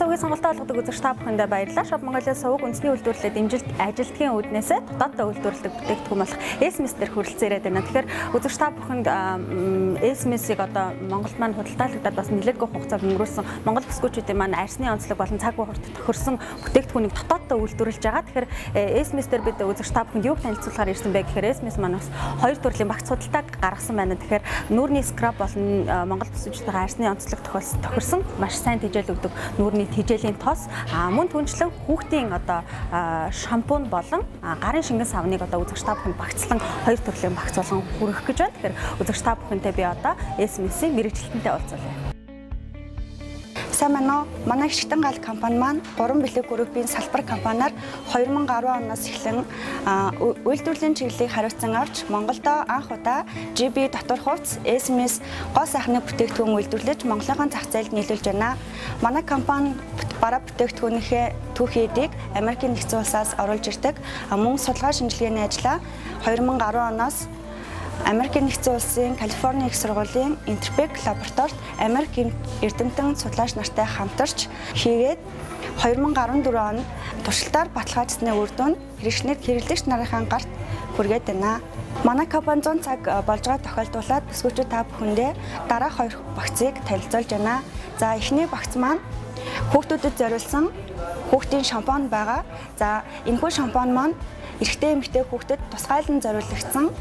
өгийн сонголтоо олгодог үзэгч та бүхэндээ баярлалаа. Shop Mongolia-с уг үндэсний үйлдвэрлэлд дэмжилт ажилтгийн үүднээсээ дотооддоо үйлдвэрлэдэг бүтээгдэхүүн болох SMS-дээр хүрэлцэн ирээд байна. Тэгэхээр үзэгч та бүхэнд SMS-ийг одоо Монголд маань худалдаалагдаад бас нэлээдгүй хугацаанд өнгөрүүлсэн Монгол бүсгүйчүүдийн маань арсны онцлог болон цаг хугацаанд тохирсон бүтээгдэхүүнийг дотооддоо үйлдвэрлэж байгаа. Тэгэхээр SMS-дээр бид үзэгч та бүхэнд юуг танилцуулахаар ирсэн бэ гэхээр SMS маань бас хоёр төрлийн багц худалдааг гаргасан байна. Тэгэхээр нүүрний скраб болон Монгол бүсгүйчүүдийн арсны онцлог тохирсон маш сайн тэжээл өгдөг нүүрний тэжээлийн тос мөн түнчлэн хүүхдийн одоо шампунь болон гарын шингэн савныг одоо үзэгч та бүхэнд багцлан хоёр төрлийн багц болгон хүргэх гэж байна. Тэгэхээр үзэгч та бүхэнтэй би одоо SMS-ийн мэргэжилтэнтэй уулзъя. Сайн байна уу? Манай Хичтэн гал компани маань 3 бэлэг группийн салбар компаниар 2010 оноос эхлэн үйлдвэрлэлийн чиглэлийг хариуцсан авч Монголдо анх удаа GB дотор хувцас SMS гоо сайхны бүтээгдэхүүн үйлдвэрлэж Монголын зах зээлд нийлүүлж байна. Манай компани бараа бүтээгдэхүүнийхээ түүхийдийг Америкийн нэгдсэн улсаас оруулж ирдэг. Мөн судалгаа шинжилгээний ажлаа 2010 оноос Америкийн нэгдсэн улсын Калифорни их сургуулийн Интерпек лабораторид Америкийн эрдэмтэн судлаач нартай хамтарч хийгээд 2014 онд туршилтаар баталгаажсны үр дүнд хэрэглэгч нарын гарт хүргээд байна. Манай компани 100 цаг болж байгаа тохиолдуулаад бүсгүйчүүд та бүхэндээ дараах хоёр багцыг танилцуулж байна. За эхний багц маань хүүхдүүдэд зориулсан хүүхдийн шампунь байгаа. За энэхүү шампунь маань эрэгтэй эмэгтэй хүүхдэд тусгайлан зориулагдсан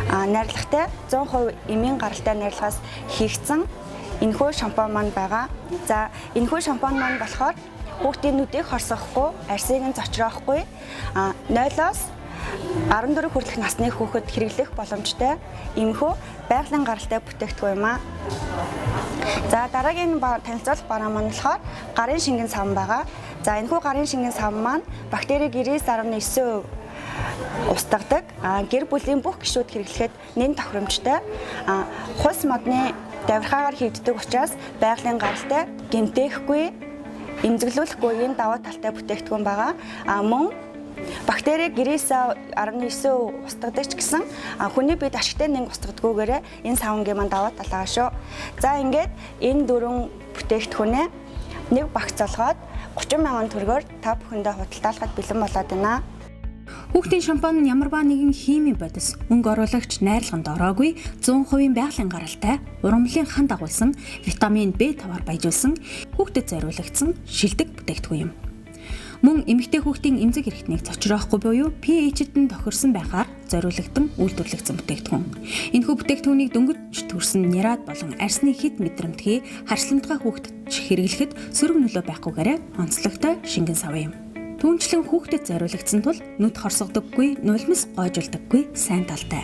найрлагатай 100% эмийн гаралтай найрлагаас хийгдсэн энэхүү шампунь маань байгаа. За энэхүү шампунь маань болохоор хүүхдийн нүдийг хорсохгүй, арсыг нь зочроохгүй 0-оос 14 хүртэлх насны хүүхэд хэрэглэх боломжтой иймэрхүү байгалийн гаралтай бүтээгдэхүүн юм аа. За дараагийн танилцуулах бараа маань болохоор гарын шингэн савн байгаа. За энэхүү гарын шингэн савн маань бактери 99.9% устгадаг. Гэр бүлийн бүх гишүүд хэрэглэхэд нэн тохиромжтой. Хус модны давирхаагаар хийгддэг учраас байгалийн гаралтай, гэмтээхгүй, эмзэглүүлэхгүй энэ даваа талтай бүтээгдэхүүн байгаа. Мөн бактери 99.9% устгадаг ч гэсэн хүний биед ашигтай нэг устгадаггүйгээр энэ савнгийн маань даваа тал байгаа шүү. За ингээд энэ дөрвөн бүтээгдэхүүнээ нэг багц олгоод 30 мянган төгрөгөөр та бүхэндээ худалдаалахад бэлэн болоод байна. Хүүхдийн шампунь ямарваа нэгэн химийн бодис мөнгө оруулагч найрлаганд ороогүй 100% байгалийн гаралтай урамлын хан дагуулсан витамин B5-аар баяжуулсан хүүхдэд зориулагдсан шилдэг бүтээгдэхүүн юм. Мөн эмэгтэй хүүхдийн эмзэг хэрэгтнийг цочроохгүй буюу pH-д нь тохирсон байхаар зориулагдсан үйлдвэрлэгдсэн бүтээгдэхүүн. Энэхүү бүтээгдэхүүнийг дөнгөж төрсэн няраад болон арсны хэд мэдрэмтгий харьцламжтай хүүхдэд хэрэглэхэд сөрөг нөлөө байхгүйгээр онцлогтой шингэн сав юм. Түүнчлэн хүүхдэд зориулагдсан тул нүд хорсгодоггүй, нулимс гойжулдаггүй сайн талтай.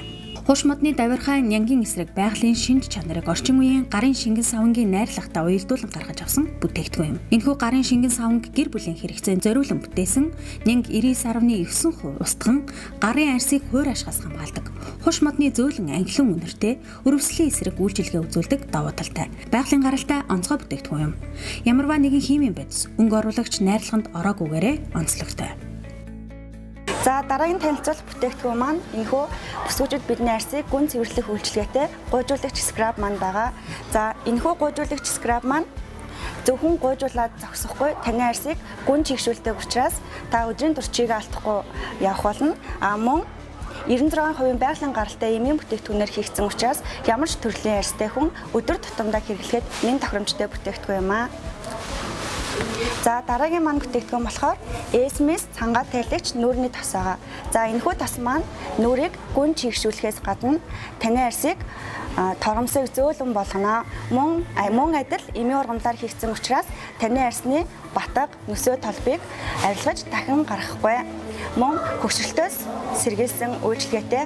Хуш модны давирхай нянгийн эсрэг байгалийн шинж чанарыг орчин үеийн гарын шингэн савнгийн найрлагатай уялдуулан гаргаж авсан бүтээгдэхүүн юм. Энэхүү гарын шингэн савнг гэр бүлийн хэрэгцээнд зориулан бүтээсэн нянг 99.9% устган гарын арсыг хуур ашгаас хамгаалдаг. Хуш модны зөөлөн ангилан үнэртэй өрөвслийн эсрэг үйлчилгээ үзүүлдэг давуу талтай. Байгалийн гаралтай онцгой бүтээгдэхүүн юм. Ямарваа нэгэн химийн бодис өнгө оруулагч найрлаганд ороогүйгээр онцлогтой. За дараагийн танилцуулах бүтээгдэхүүн маань энэхүү бүсгүйчүүд бидний арсыг гүн цэвэрлэх үйлчилгээтэй гуйжуулагч скраб маань байгаа. За энэхүү гуйжуулагч скраб маань зөвхөн гуйжуулаад зогсохгүй таны арсыг гүн чигшүүлдэг учраас та өдрийн туршийг алдахгүй явах болно. Мөн 96% байгалийн гаралтай эмийн бүтээгдэхүүнээр хийгдсэн учраас ямар ч төрлийн арстай хүн өдөр тутамдаа хэрэглэхэд нэн тохиромжтой бүтээгдэхүүн юм аа. За дараагийн маань бүтээгдэхүүн болохоор SMS цангаа тайлагч нүүрний тос байгаа. За энэхүү тос маань нүрийг гүн чигшүүлэхээс гадна таны арсыг торомсыг зөөлөн болгоно. Мөн адил эмийн ургамлаар хийгдсэн учраас таны арсны батга, нөсөө толбыг арилгаж дахин гаргахгүй. Мөн хөгшөлтөөс сэргийлсэн үйлчилгээтэй.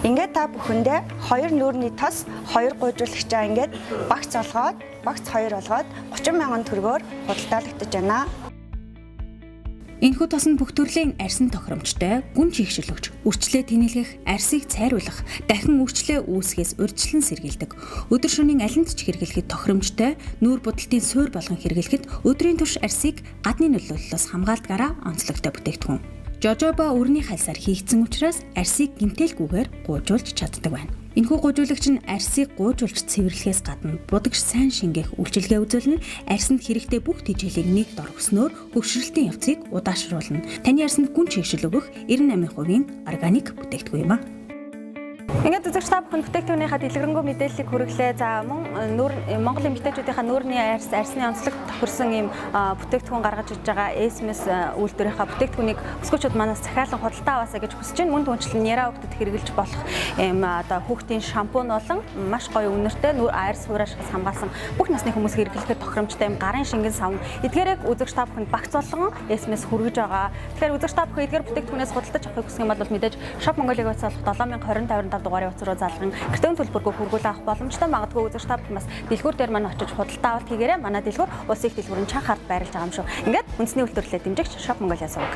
Ингээд та бүхэндээ 2 нүүрний тос, 2 гуйжуулагчаа ингээд багц 2 олгоод 30 мянган төгрөгөөр худалдаалагдаж байна. Энэхүү тос нь бүх төрлийн арсын тохиромжтой, гүн чигшүүлэгч, үрчлээ тэнэлгэх, арсыг цайруулах, дахин үрчлээ үүсгэхээс урьдчилан сэргийлдэг. Өдөр шөнийн алинд ч хэрэглэхэд тохиромжтой, нүүр будалтын суур болгон хэрэглэхэд өдрийн турш арсыг гадны нөлөөллөөс хамгаалдгаараа онцлогтой бүтээгдэхүүн. Жожоба өрний хальсаар хийгдсэн учраас арсыг гэмтээлгүйгээр гуйжуулж чаддаг байна. Энэхүү гуйжуулагч нь арсыг гуйжуулж цэвэрлэхээс гадна будагш сайн шингээх үйлчилгээ үзүүлнэ, арсанд хэрэгтэй бүх тэжээлийг нэг дор өгснөөр хөгшрөлтийн явцыг удаашруулна. Таны арсанд гүн чийгшил өгөх 98% органик бүтээгдэхүүн юм а. Ингээд үзэгч та бүхэн бүтээгдэхүүнийхаа дэлгэрэнгүй мэдээллийг хүргэлээ. За мөн Монгол эмэгтэйчүүдийнхаа нүүрний арсны онцлог тохирсон ийм бүтээгдэхүүн гаргаж иж байгаа SMS үйлдвэрийнхаа бүтээгдэхүүнийг өсгөөчүүд манаас захиалан худалдаа аваасаа гэж хүсэж байна. Мөн түнчлэн яра хөвгөдөд хэрэгжилж болох ийм одоо хүүхдийн шампунь болон маш гоё үнэртэй арс хураашгаас хамгаалсан бүх насны хүмүүс хэрэглэхэд тохиромжтой ийм гарын шингэн савн эдгээрийг үзэгч та бүхэнд багц болгон SMS хүргэж байгаа. Тэгэхээр үзэгч та бүхэн эдгээр бүтээгдэхүүнээс худалдаж авахыг хүсэх юм бол мэдээж Shop Mongolia-г утасалах 7025 дугаарыг утасруу залган гэртэн төлбөргүй хүргүүл авах боломжтой. Магадгүй үзэгч та бүхэн бас дэлгүүр дээр маань очиж худалдаа авалт хийгээрэй. Манай дэлгүүр улсын их дэлгүүрийн чанга хард байрлаж байгаа юм шүү. Ингээд үндэсний үйлдвэрлэлээ дэмжигч Shop Mongolia сувг.